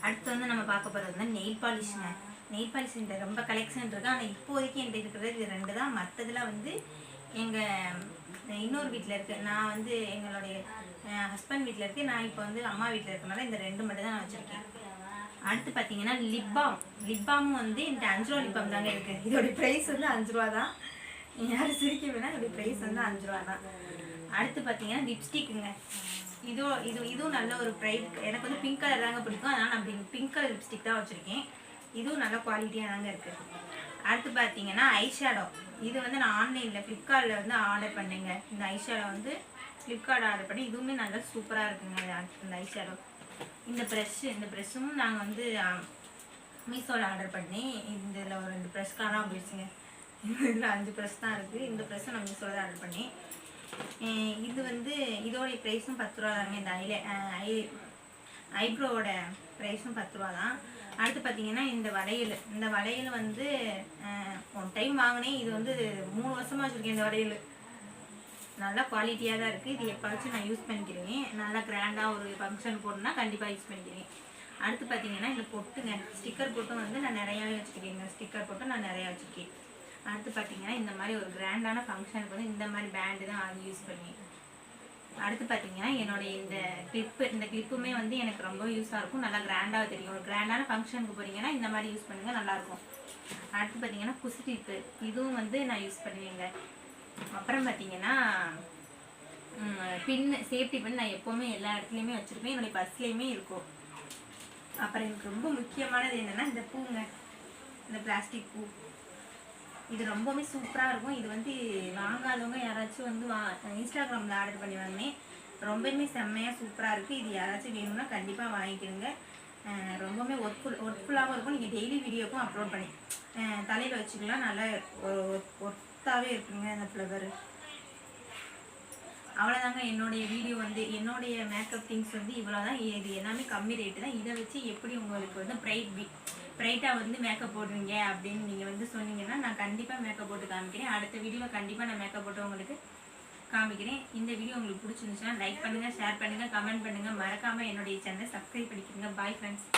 அடுத்து வந்து நம்ம பார்க்க போகிறது வந்து நெயில் பாலிஷ்ங்க. நெயில் பாலிஷ் இந்த ரொம்ப கலெக்ஷன் இருக்குது. ஆனால் இப்போதைக்கு என்கிட்ட இருக்கிறது இது 2 தான். மற்றதுலாம் வந்து எங்கள் இன்னொரு வீட்டில் இருக்குது. நான் வந்து எங்களுடைய ஹஸ்பண்ட் வீட்டில் இருக்குது. நான் இப்போ வந்து அம்மா வீட்டில் இருக்கனால இந்த 2 மட்டும் தான் நான் வச்சுருக்கேன். அடுத்து பார்த்தீங்கன்னா லிப்பாமும் வந்து இந்த 5 ரூபா லிப்பாம் தாங்க இருக்குது. இதோடைய ப்ரைஸ் வந்து 5 ரூபா தான். யாரும் சிரிக்க வேணா, இதோடைய ப்ரைஸ் வந்து 5 ரூபா தான். அடுத்து பார்த்தீங்கன்னா லிப்ஸ்டிக்குங்க. இதுவும் நல்ல ஒரு ப்ரைஸ். எனக்கு வந்து பிங்க் கலர் தாங்க பிடிக்கும். அதனால் நான் பிங்க் கலர் லிப்ஸ்டிக் தான் வச்சுருக்கேன். இதுவும் நல்ல குவாலிட்டியாக தாங்க இருக்குது. அடுத்து பார்த்தீங்கன்னா ஐஷேடோ. இது வந்து நான் ஆன்லைனில் ஃப்ளிப்கார்ட்டில் வந்து ஆர்டர் பண்ணேங்க. இந்த ஐஷேடோ வந்து ஃப்ளிப்கார்ட் ஆர்டர் பண்ணி இதுவுமே நல்லா சூப்பராக இருக்குங்க. இந்த ஐஷேடோ. இந்த ப்ரெஷ்ஷும் நாங்கள் வந்து மீஷோவில் ஆர்டர் பண்ணி இதில் ஒரு 2 ப்ரெஷ் காணாமல் போயிடுச்சுங்க. இதில் 5 ப்ரெஷ் தான் இருக்குது. இந்த ப்ரெஷ்ஷும் நான் மீஷோவில் தான் ஆர்டர் பண்ணேன். இது வந்து இதோடைய ப்ரைஸும் 10 ரூபா தாங்க. இந்த ஐப்ரோவோட ப்ரைஸும் 10 ரூபா தான். அடுத்து பார்த்தீங்கன்னா இந்த வளையல் வந்து ஒன் டைம் வாங்கினேன். இது வந்து 3 வருஷமாக வச்சுருக்கேன். இந்த வளையல் நல்லா குவாலிட்டியாக தான் இருக்குது. இது எப்போவாச்சும் நான் யூஸ் பண்ணிக்கிறேன். நல்லா கிராண்டாக ஒரு ஃபங்க்ஷன் போடணுன்னா கண்டிப்பாக யூஸ் பண்ணிக்கிறேன். அடுத்து பார்த்தீங்கன்னா இந்த பொட்டுங்க. ஸ்டிக்கர் பொட்டும் வந்து நான் நிறையாவே வச்சுருக்கேங்க. ஸ்டிக்கர் பொட்டும் நான் நிறையா வச்சுருக்கேன். அடுத்து பார்த்தீங்கன்னா இந்த மாதிரி ஒரு கிராண்டான ஃபங்க்ஷனுக்கு வந்து இந்த மாதிரி பேண்டு தான் வாங்கி யூஸ் பண்ணுவேன். அடுத்து பார்த்தீங்கன்னா என்னுடைய இந்த கிளிப்புமே வந்து எனக்கு ரொம்ப யூஸாக இருக்கும். நல்லா கிராண்டாக தெரியும். ஒரு கிராண்டான ஃபங்க்ஷனுக்கு போகிறீங்கன்னா இந்த மாதிரி யூஸ் பண்ணுங்கள், நல்லாயிருக்கும். அடுத்து பார்த்தீங்கன்னா குசி கிளிப்பு. இதுவும் வந்து நான் யூஸ் பண்ணுவேங்க. அப்புறம் பார்த்தீங்கன்னா சேஃப்டி பின் நான் எப்போவுமே எல்லா இடத்துலையுமே வச்சுருப்பேன். என்னுடைய பர்ஸ்லேயுமே இருக்கும். அப்புறம் எனக்கு ரொம்ப முக்கியமானது என்னென்னா இந்த பூங்க, இந்த பிளாஸ்டிக் பூ. இது ரொம்பவுமே சூப்பராக இருக்கும். இது வந்து வாங்காதவங்க யாராச்சும் வந்து இன்ஸ்டாகிராமில் ஆர்டர் பண்ணி வாங்கினேன். ரொம்பவுமே செம்மையாக சூப்பராக இருக்குது. இது யாராச்சும் வேணும்னா கண்டிப்பாக வாங்கிக்கிடுங்க. ரொம்பவுமே ஒர்க்ஃபுல்லாகவும் இருக்கும். நீங்கள் டெய்லி வீடியோக்கும் அப்லோட் பண்ணி தலையில் வச்சுக்கலாம். நல்லா ஒர்த்தாகவே இருக்குங்க இந்த ஃப்ளவர். அவ்வளோதாங்க என்னுடைய வீடியோ வந்து என்னுடைய மேக்கப் திங்ஸ் வந்து இவ்வளோ தான். இது எல்லாமே கம்மி ரேட்டு தான். இதை வச்சு எப்படி உங்களுக்கு வந்து ப்ரைட்டாக வந்து மேக்கப் போடுவீங்க அப்படின்னு நீங்கள் வந்து சொன்னீங்கன்னா நான் கண்டிப்பாக மேக்கப் போட்டு காமிக்கிறேன். அடுத்த வீடியோவில் கண்டிப்பாக நான் மேக்கப் போட்டு உங்களுக்கு காமிக்கிறேன். இந்த வீடியோ உங்களுக்கு பிடிச்சிருந்துச்சுன்னா லைக் பண்ணுங்கள், ஷேர் பண்ணுங்கள், கமெண்ட் பண்ணுங்கள். மறக்காமல் என்னுடைய சேனலை சப்ஸ்கிரைப் பண்ணிக்கிறீங்க. Bye friends.